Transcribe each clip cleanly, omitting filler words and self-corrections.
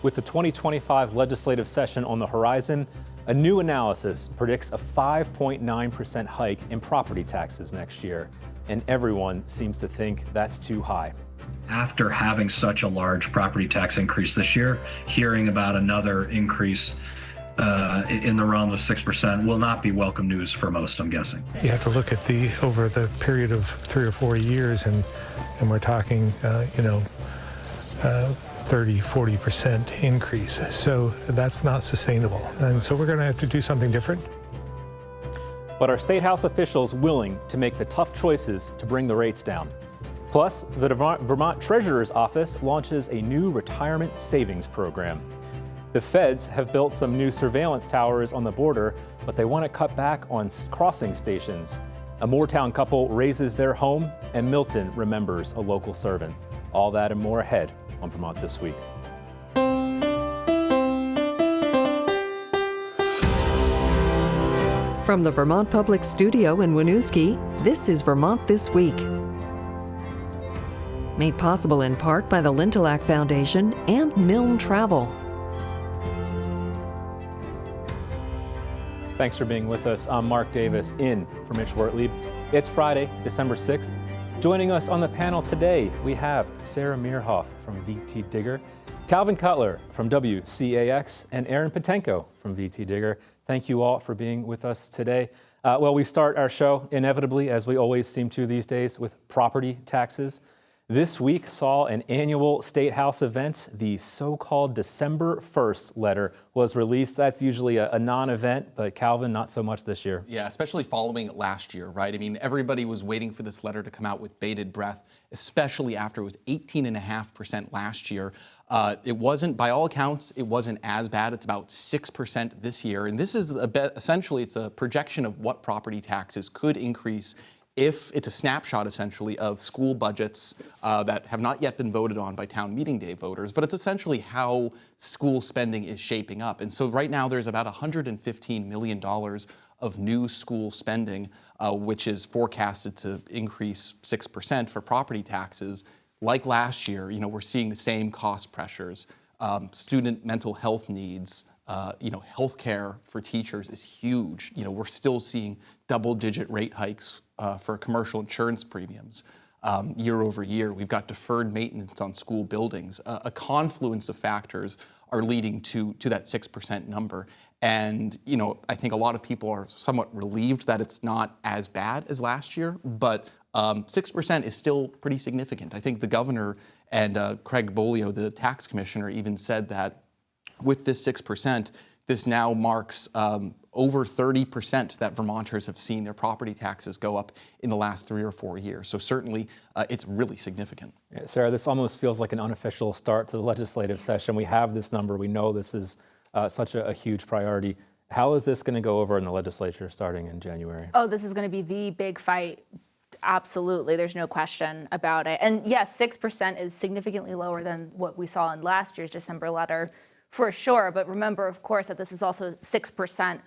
With the 2025 legislative session on the horizon, a new analysis predicts a 5.9% hike in property taxes next year, and everyone seems to think that's too high. After having such a large property tax increase this year, hearing about another increase in the realm of 6% will not be welcome news for most, I'm guessing. You have to look at over the period of 3 or 4 years, and we're talking, 30-40% increase. So that's not sustainable. And so we're going to have to do something different. But are State House officials willing to make the tough choices to bring the rates down? Plus, the Vermont Treasurer's Office launches a new retirement savings program. The feds have built some new surveillance towers on the border, but they want to cut back on crossing stations. A Moretown couple raises their home, and Milton remembers a local servant. All that and more ahead on Vermont This Week. From the Vermont Public Studio in Winooski, this is Vermont This Week. Made possible in part by the Lintillac Foundation and Milne Travel. Thanks for being with us. I'm Mark Davis in for Mitch Wertlieb. It's Friday, December 6th. Joining us on the panel today, we have Sarah Mearhoff from VTDigger, Calvin Cutler from WCAX, and Erin Petenko from VTDigger. Thank you all for being with us today. We start our show inevitably, as we always seem to these days, with property taxes. This week saw an annual State House event. The so-called December 1st letter was released. That's usually a non-event, but Calvin, not so much this year. Yeah, especially following last year, right? I mean, everybody was waiting for this letter to come out with bated breath, especially after it was 18.5% last year. It wasn't, by all accounts, it wasn't as bad. It's about 6% this year. And this is essentially, it's a projection of what property taxes could increase if it's a snapshot, essentially, of school budgets that have not yet been voted on by town meeting day voters, but it's essentially how school spending is shaping up. And so right now there's about $115 million of new school spending, which is forecasted to increase 6% for property taxes. Like last year, we're seeing the same cost pressures, student mental health needs, healthcare for teachers is huge. We're still seeing double-digit rate hikes for commercial insurance premiums year over year. We've got deferred maintenance on school buildings. A confluence of factors are leading to that 6% number. And, I think a lot of people are somewhat relieved that it's not as bad as last year, but 6% is still pretty significant. I think the governor and Craig Bolio, the tax commissioner, even said that with this 6%, this now marks over 30% that Vermonters have seen their property taxes go up in the last 3 or 4 years. So certainly it's really significant. Yeah, Sarah, this almost feels like an unofficial start to the legislative session. We have this number. We know this is such a huge priority. How is this going to go over in the legislature starting in January? Oh, this is going to be the big fight. Absolutely. There's no question about it. And yes, 6% is significantly lower than what we saw in last year's December letter, for sure. But remember, of course, that this is also 6%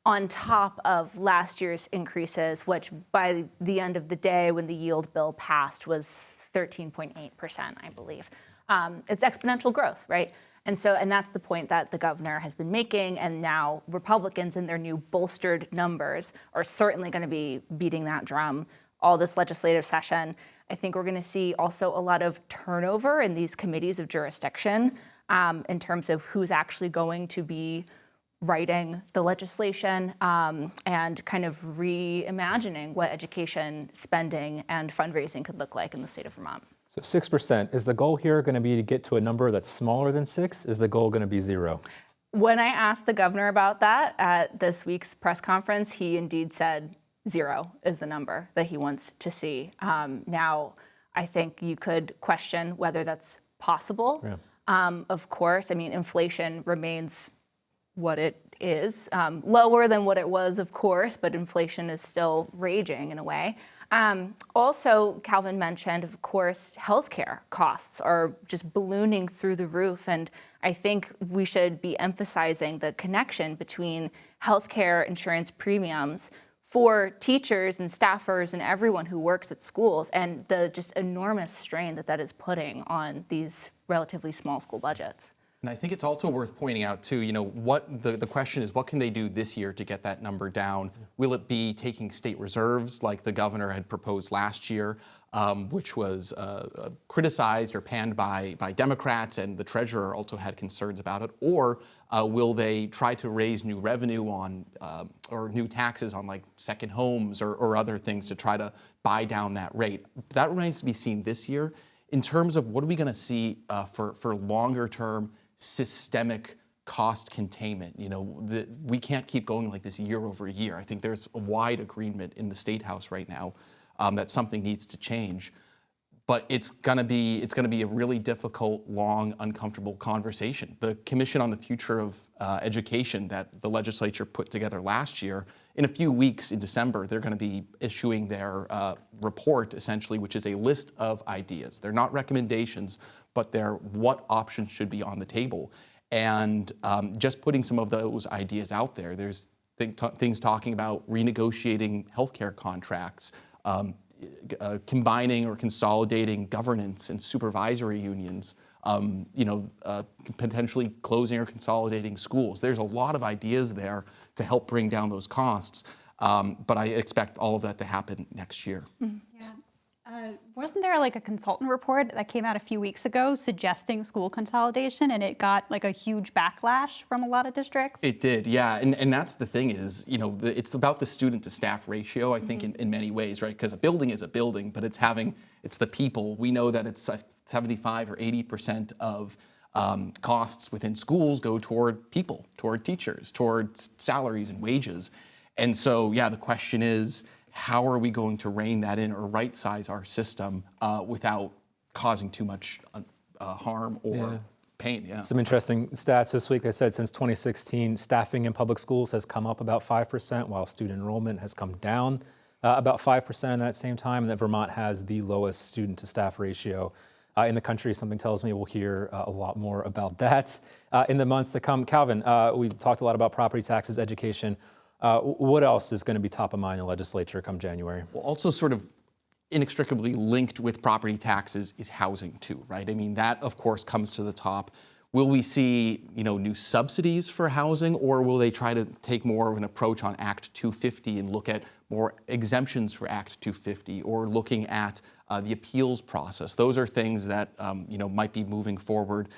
on top of last year's increases, which by the end of the day, when the yield bill passed, was 13.8%, I believe. It's exponential growth, right? And that's the point that the governor has been making. And now Republicans in their new bolstered numbers are certainly going to be beating that drum all this legislative session. I think we're going to see also a lot of turnover in these committees of jurisdiction in terms of who's actually going to be writing the legislation and kind of reimagining what education spending and fundraising could look like in the state of Vermont. So 6%, is the goal here going to be to get to a number that's smaller than 6? Is the goal going to be 0? When I asked the governor about that at this week's press conference, he indeed said 0 is the number that he wants to see. Now, I think you could question whether that's possible. Yeah. Of course, inflation remains what it is, lower than what it was, of course, but inflation is still raging in a way. Also, Calvin mentioned, of course, healthcare costs are just ballooning through the roof. And I think we should be emphasizing the connection between healthcare insurance premiums for teachers and staffers and everyone who works at schools, and the just enormous strain that is putting on these relatively small school budgets. And I think it's also worth pointing out too, what the question is, what can they do this year to get that number down? Will it be taking state reserves like the governor had proposed last year, which was criticized or panned by Democrats, and the treasurer also had concerns about it? Or will they try to raise new revenue on or new taxes on like second homes or other things to try to buy down that rate? That remains to be seen this year. In terms of what are we going to see for longer term systemic cost containment, we can't keep going like this year over year. I think there's a wide agreement in the statehouse right now that something needs to change. But it's going to be a really difficult, long, uncomfortable conversation. The Commission on the Future of Education that the legislature put together last year, in a few weeks in December, they're going to be issuing their report, essentially, which is a list of ideas. They're not recommendations, but they're what options should be on the table. And just putting some of those ideas out there, there's things talking about renegotiating healthcare contracts, combining or consolidating governance and supervisory unions, potentially closing or consolidating schools. There's a lot of ideas there to help bring down those costs, but I expect all of that to happen next year. Yeah. Wasn't there like a consultant report that came out a few weeks ago suggesting school consolidation, and it got like a huge backlash from a lot of districts? It did, yeah, and that's the thing is, it's about the student to staff ratio, I think, in many ways, right? Because a building is a building, but it's the people. We know that it's 75 or 80% of costs within schools go toward people, toward teachers, toward salaries and wages. And so, yeah, the question is, how are we going to rein that in or right-size our system without causing too much harm or pain? Yeah. Some interesting stats this week. I said since 2016, staffing in public schools has come up about 5%, while student enrollment has come down about 5% in that same time, and that Vermont has the lowest student-to-staff ratio in the country. Something tells me we'll hear a lot more about that in the months to come. Calvin, we've talked a lot about property taxes, education. What else is going to be top of mind in the legislature come January? Well, also sort of inextricably linked with property taxes is housing too, right? I mean, that of course comes to the top. Will we see, new subsidies for housing, or will they try to take more of an approach on Act 250 and look at more exemptions for Act 250, or looking at the appeals process? Those are things that, might be moving forward.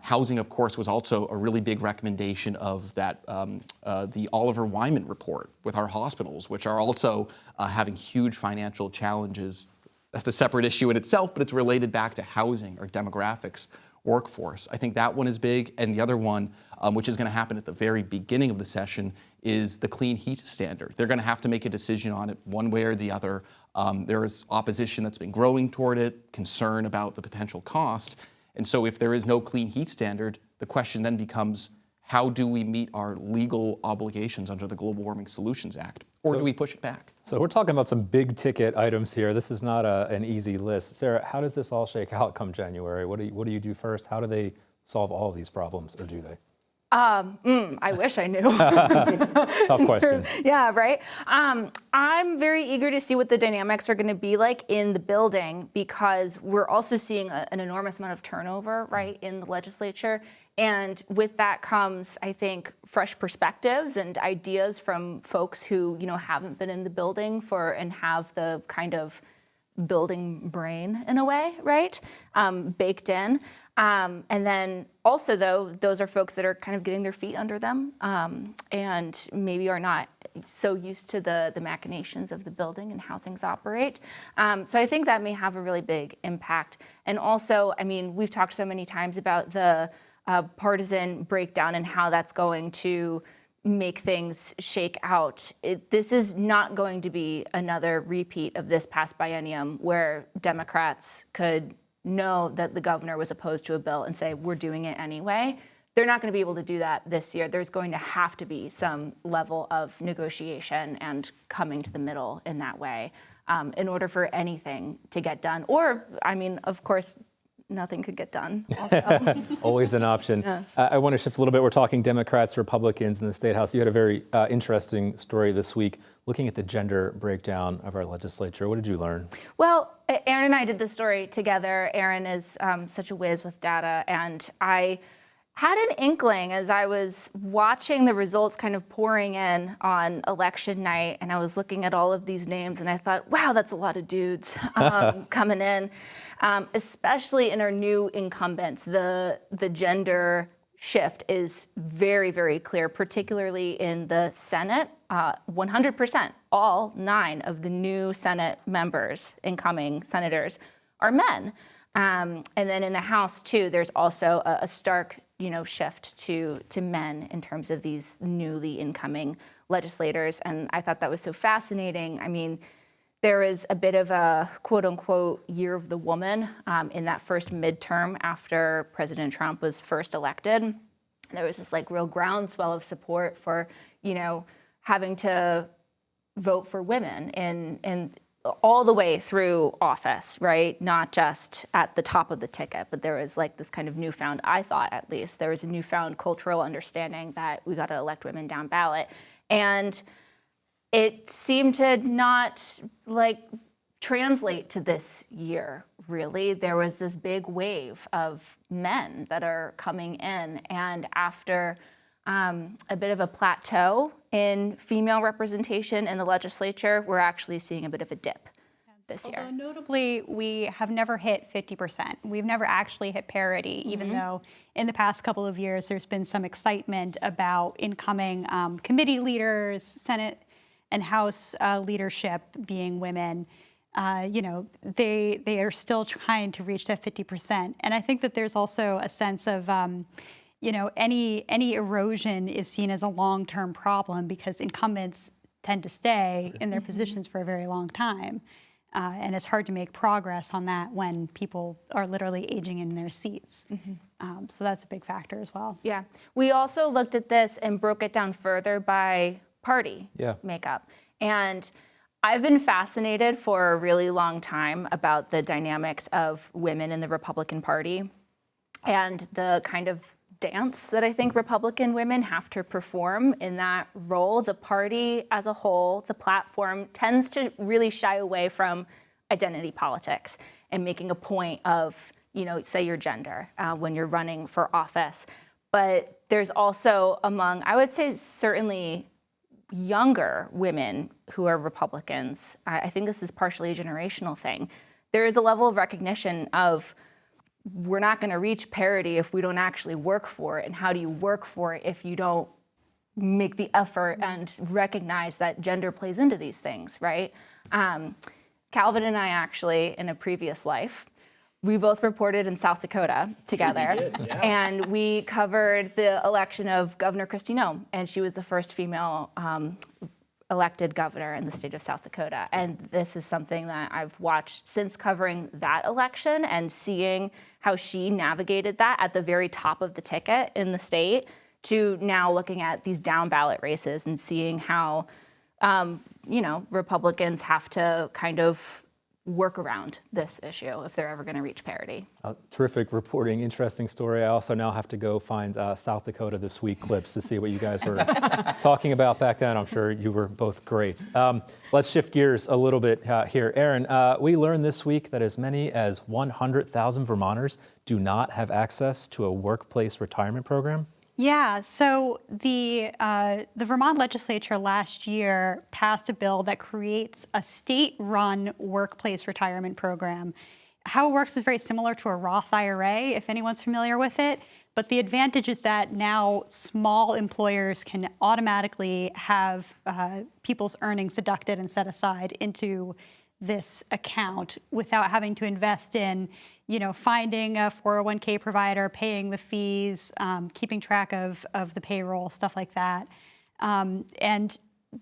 Housing, of course, was also a really big recommendation of that the Oliver Wyman report with our hospitals, which are also having huge financial challenges. That's a separate issue in itself, but it's related back to housing or demographics, workforce. I think that one is big. And the other one, which is going to happen at the very beginning of the session, is the clean heat standard. They're going to have to make a decision on it one way or the other. There is opposition that's been growing toward it, concern about the potential cost. And so if there is no clean heat standard, the question then becomes, how do we meet our legal obligations under the Global Warming Solutions Act? Or do we push it back? So we're talking about some big ticket items here. This is not an easy list. Sarah, how does this all shake out come January? What do you do first? How do they solve all of these problems, or do they? I wish I knew. Tough question. Yeah, right. I'm very eager to see what the dynamics are going to be like in the building, because we're also seeing an enormous amount of turnover, right, in the legislature. And with that comes, I think, fresh perspectives and ideas from folks who, haven't been in the building and have the kind of building brain in a way, right, baked in. And then also, though, those are folks that are kind of getting their feet under them and maybe are not so used to the machinations of the building and how things operate. So I think that may have a really big impact. And also, I mean, we've talked so many times about the partisan breakdown and how that's going to make things shake out. This is not going to be another repeat of this past biennium where Democrats could know that the governor was opposed to a bill and say, we're doing it anyway. They're not going to be able to do that this year. There's going to have to be some level of negotiation and coming to the middle in that way in order for anything to get done. Or, I mean, of course, nothing could get done also. Always an option. Yeah. I want to shift a little bit. We're talking Democrats, Republicans in the State House. You had a very interesting story this week looking at the gender breakdown of our legislature. What did you learn? Well, Erin and I did this story together. Erin is such a whiz with data, and had an inkling as I was watching the results kind of pouring in on election night, and I was looking at all of these names, and I thought, wow, that's a lot of dudes coming in, especially in our new incumbents. The gender shift is very, very clear, particularly in the Senate. 100%, all 9 of the new Senate members, incoming senators, are men. And then in the House, too, there's also a stark shift to men in terms of these newly incoming legislators. And I thought that was so fascinating. I mean, there is a bit of a quote unquote year of the woman in that first midterm after President Trump was first elected. There was this like real groundswell of support for, having to vote for women and all the way through office, right? Not just at the top of the ticket, but there was like this kind of newfound, I thought at least, there was a newfound cultural understanding that we got to elect women down ballot. And it seemed to not translate to this year, really. There was this big wave of men that are coming in. And after a bit of a plateau in female representation in the legislature, we're actually seeing a bit of a dip this year. Although notably, we have never hit 50%. We've never actually hit parity, even though in the past couple of years, there's been some excitement about incoming committee leaders, Senate and House leadership being women. They are still trying to reach that 50%. And I think that there's also a sense of, any erosion is seen as a long-term problem because incumbents tend to stay in their positions for a very long time. And it's hard to make progress on that when people are literally aging in their seats. So that's a big factor as well. Yeah. We also looked at this and broke it down further by party makeup. And I've been fascinated for a really long time about the dynamics of women in the Republican Party and the kind of dance that I think Republican women have to perform in that role. The party as a whole, the platform, tends to really shy away from identity politics and making a point of, say your gender when you're running for office. But there's also among, I would say certainly younger women who are Republicans, I think this is partially a generational thing. There is a level of recognition of we're not going to reach parity if we don't actually work for it. And how do you work for it if you don't make the effort and recognize that gender plays into these things, right? Calvin and I actually, in a previous life, we both reported in South Dakota together. We did, yeah. And we covered the election of Governor Kristi Noem, and she was the first female elected governor in the state of South Dakota. And this is something that I've watched since covering that election and seeing how she navigated that at the very top of the ticket in the state to now looking at these down ballot races and seeing how, Republicans have to kind of work around this issue if they're ever going to reach parity. Terrific reporting, interesting story. I also now have to go find South Dakota This Week clips to see what you guys were talking about back then. I'm sure you were both great. Let's shift gears a little bit here. Erin, we learned this week that as many as 100,000 Vermonters do not have access to a workplace retirement program. Yeah, so the Vermont legislature last year passed a bill that creates a state-run workplace retirement program. How it works is very similar to a Roth IRA, if anyone's familiar with it, but the advantage is that now small employers can automatically have people's earnings deducted and set aside into this account without having to invest in, finding a 401k provider, paying the fees, keeping track of the payroll, stuff like that. And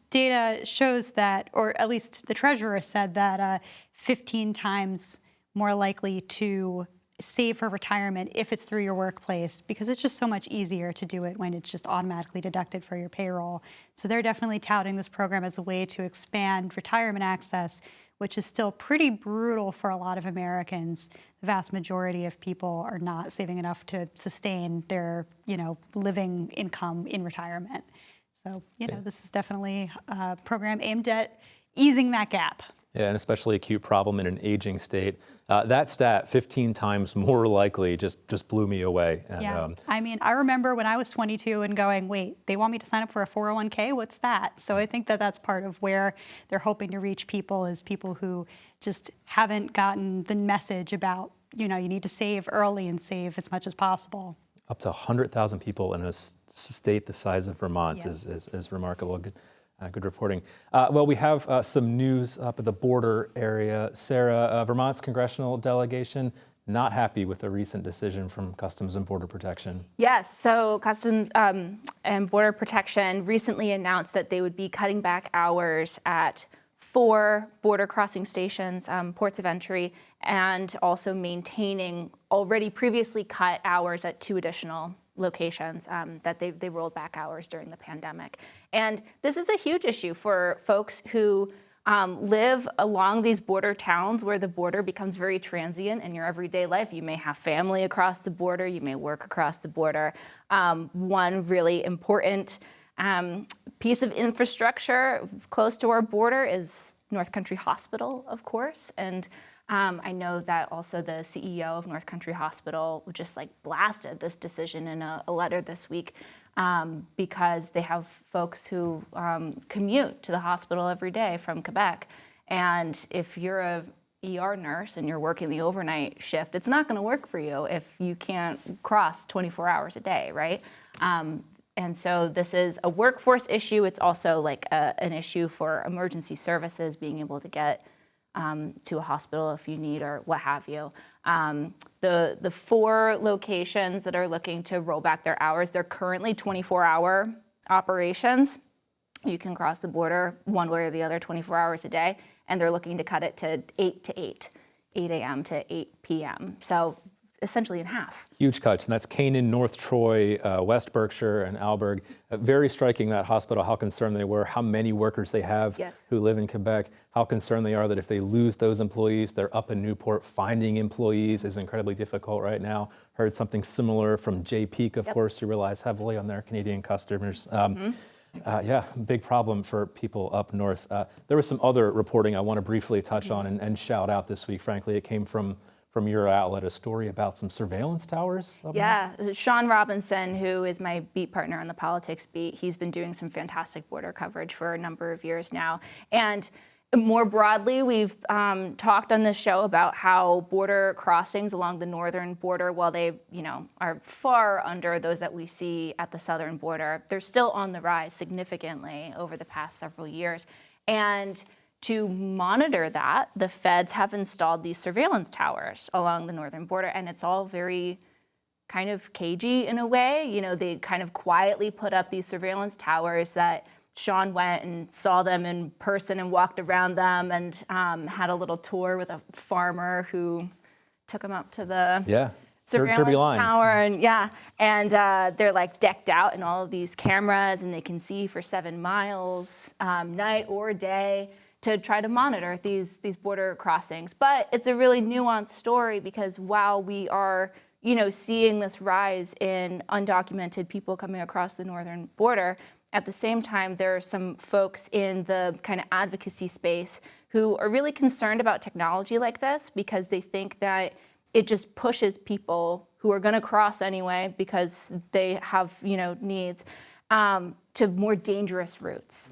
data shows that, or at least the treasurer said that 15 times more likely to save for retirement if it's through your workplace, because it's just so much easier to do it when it's just automatically deducted for your payroll. So they're definitely touting this program as a way to expand retirement access, which is still pretty brutal for a lot of Americans. The vast majority of people are not saving enough to sustain their, living income in retirement. So, this is definitely a program aimed at easing that gap. Yeah, an especially acute problem in an aging state. That stat, 15 times more likely, just blew me away. And, yeah, I mean, I remember when I was 22 and going, wait, they want me to sign up for a 401k? What's that? So I think that that's part of where they're hoping to reach people, is people who just haven't gotten the message about, you need to save early and save as much as possible. Up to 100,000 people in a state the size of Vermont Yes. is remarkable. Good reporting. Well, we have some news up at the border area. Sarah, Vermont's congressional delegation not happy with a recent decision from Customs and Border Protection. Yes, so Customs and Border Protection recently announced that they would be cutting back hours at 4 border crossing stations, ports of entry, and also maintaining already previously cut hours at 2 additional locations that they rolled back hours during the pandemic. And this is a huge issue for folks who live along these border towns where the border becomes very transient in your everyday life. You may have family across the border, you may work across the border. One really important piece of infrastructure close to our border is North Country Hospital, of course. And I know that also the CEO of North Country Hospital just blasted this decision in a letter this week because they have folks who commute to the hospital every day from Quebec. And if you're a ER nurse and you're working the overnight shift, it's not going to work for you if you can't cross 24 hours a day, right? And so this is a workforce issue. It's also an issue for emergency services, being able to get to a hospital if you need or what have you. The 4 locations that are looking to roll back their hours, they're currently 24-hour operations. You can cross the border one way or the other 24 hours a day, and they're looking to cut it to 8 to 8 a.m. to 8 p.m. So essentially in half. Huge cuts, and that's Canaan, North Troy, West Berkshire, and Alberg. Very striking, that hospital, how concerned they were, how many workers they have who live in Quebec, how concerned they are that if they lose those employees, they're up in Newport. Finding employees is incredibly difficult right now. Heard something similar from Jay Peak, of course, who relies heavily on their Canadian customers. Yeah, big problem for people up north. There was some other reporting I want to briefly touch on and shout out this week. Frankly, it came from your outlet, a story about some surveillance towers? Yeah, Sean Robinson, who is my beat partner on the politics beat, he's been doing some fantastic border coverage for a number of years now. And more broadly, we've talked on this show about how border crossings along the northern border, while they are far under those that we see at the southern border, they're still on the rise significantly over the past several years. And to monitor that, the feds have installed these surveillance towers along the northern border, and it's all very kind of cagey in a way. They kind of quietly put up these surveillance towers that Sean went and saw them in person and walked around them and had a little tour with a farmer who took him up to the surveillance tower. And they're decked out in all of these cameras, and they can see for 7 miles, night or day, to try to monitor these border crossings. But it's a really nuanced story because while we are, seeing this rise in undocumented people coming across the northern border, at the same time, there are some folks in the kind of advocacy space who are really concerned about technology like this because they think that it just pushes people who are going to cross anyway because they have, needs, to more dangerous routes.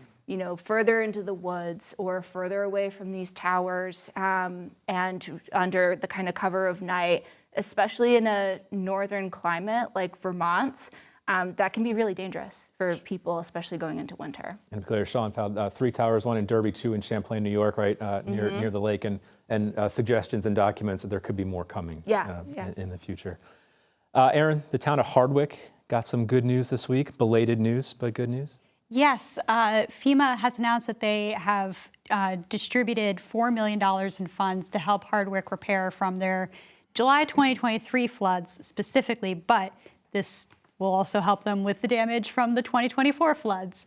Further into the woods or further away from these towers and under the kind of cover of night, especially in a northern climate like Vermont's, that can be really dangerous for people, especially going into winter. And clear, Sean found 3 towers, 1 in Derby, 2 in Champlain, New York, right near the lake, and suggestions and documents that there could be more coming in the future. Erin, the town of Hardwick got some good news this week, belated news, but good news. Yes, FEMA has announced that they have distributed $4 million in funds to help Hardwick repair from their July 2023 floods specifically, but this will also help them with the damage from the 2024 floods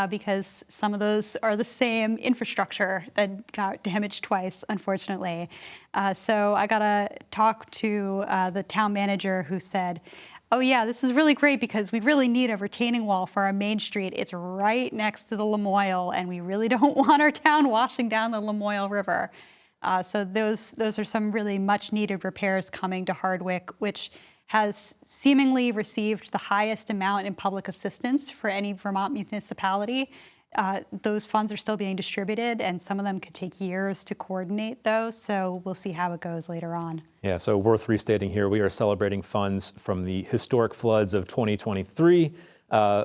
because some of those are the same infrastructure that got damaged twice, unfortunately. So I got to talk to the town manager who said, Oh yeah, this is really great because we really need a retaining wall for our main street. It's right next to the Lamoille, and we really don't want our town washing down the Lamoille River. So those are some really much needed repairs coming to Hardwick, which has seemingly received the highest amount in public assistance for any Vermont municipality. Those funds are still being distributed, and some of them could take years to coordinate those, so we'll see how it goes later on. Yeah, so worth restating here, we are celebrating funds from the historic floods of 2023,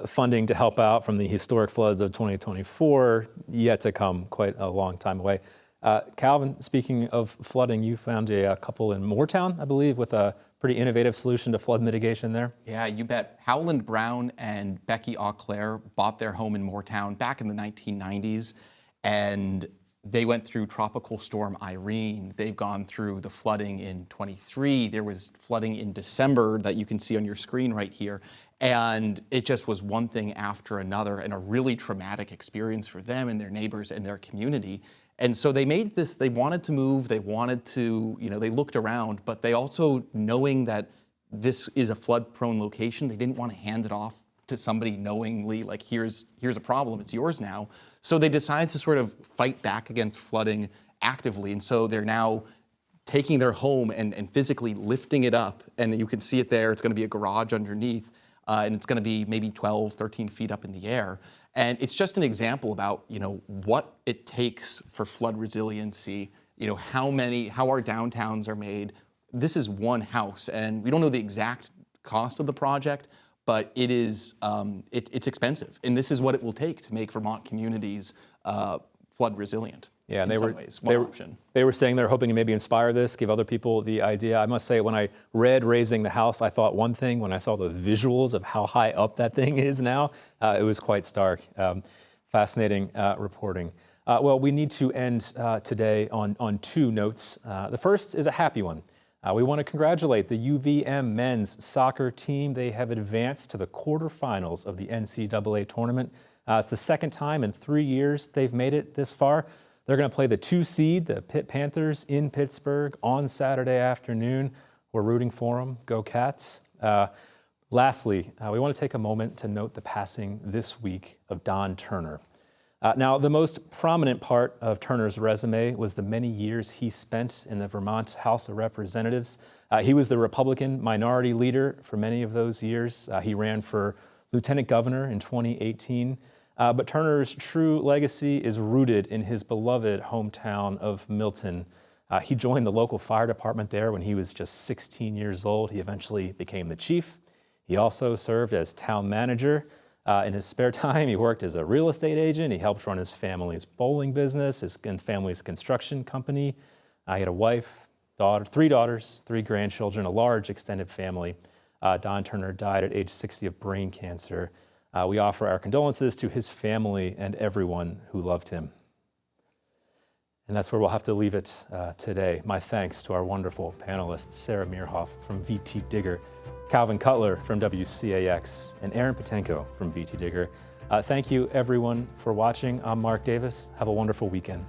funding to help out from the historic floods of 2024, yet to come, quite a long time away. Calvin, speaking of flooding, you found a couple in Moretown, I believe, with a pretty innovative solution to flood mitigation there. Yeah, you bet. Howland Brown and Becky Auclair bought their home in Moretown back in the 1990s, and they went through Tropical Storm Irene. They've gone through the flooding in 23. There was flooding in December that you can see on your screen right here. And it just was one thing after another, and a really traumatic experience for them and their neighbors and their community. And so they made this, they wanted to move, they wanted to, they looked around, but they also, knowing that this is a flood-prone location, they didn't want to hand it off to somebody knowingly, like, here's a problem, it's yours now. So they decided to sort of fight back against flooding actively. And so they're now taking their home and physically lifting it up. And you can see it there, it's going to be a garage underneath, and it's going to be maybe 12, 13 feet up in the air. And it's just an example about, what it takes for flood resiliency, how our downtowns are made. This is one house, and we don't know the exact cost of the project, but it is, it's expensive. And this is what it will take to make Vermont communities flood resilient. Yeah, and option. They were saying they're hoping to maybe inspire this, give other people the idea. I must say, when I read Raising the House, I thought one thing. When I saw the visuals of how high up that thing is now, it was quite stark. Fascinating reporting. Well, we need to end today on two notes. The first is a happy one. We want to congratulate the UVM men's soccer team. They have advanced to the quarterfinals of the NCAA tournament. It's the second time in 3 years they've made it this far. They're going to play the 2 seed, the Pitt Panthers, in Pittsburgh on Saturday afternoon. We're rooting for them. Go Cats. Lastly, we want to take a moment to note the passing this week of Don Turner. Now, the most prominent part of Turner's resume was the many years he spent in the Vermont House of Representatives. He was the Republican minority leader for many of those years. He ran for lieutenant governor in 2018. But Turner's true legacy is rooted in his beloved hometown of Milton. He joined the local fire department there when he was just 16 years old. He eventually became the chief. He also served as town manager. In his spare time, he worked as a real estate agent. He helped run his family's bowling business, his family's construction company. He had a wife, 3 daughters, 3 grandchildren, a large extended family. Don Turner died at age 60 of brain cancer. We offer our condolences to his family and everyone who loved him. And that's where we'll have to leave it today. My thanks to our wonderful panelists, Sarah Mearhoff from VTDigger, Calvin Cutler from WCAX, and Erin Petenko from VTDigger. Thank you, everyone, for watching. I'm Mark Davis. Have a wonderful weekend.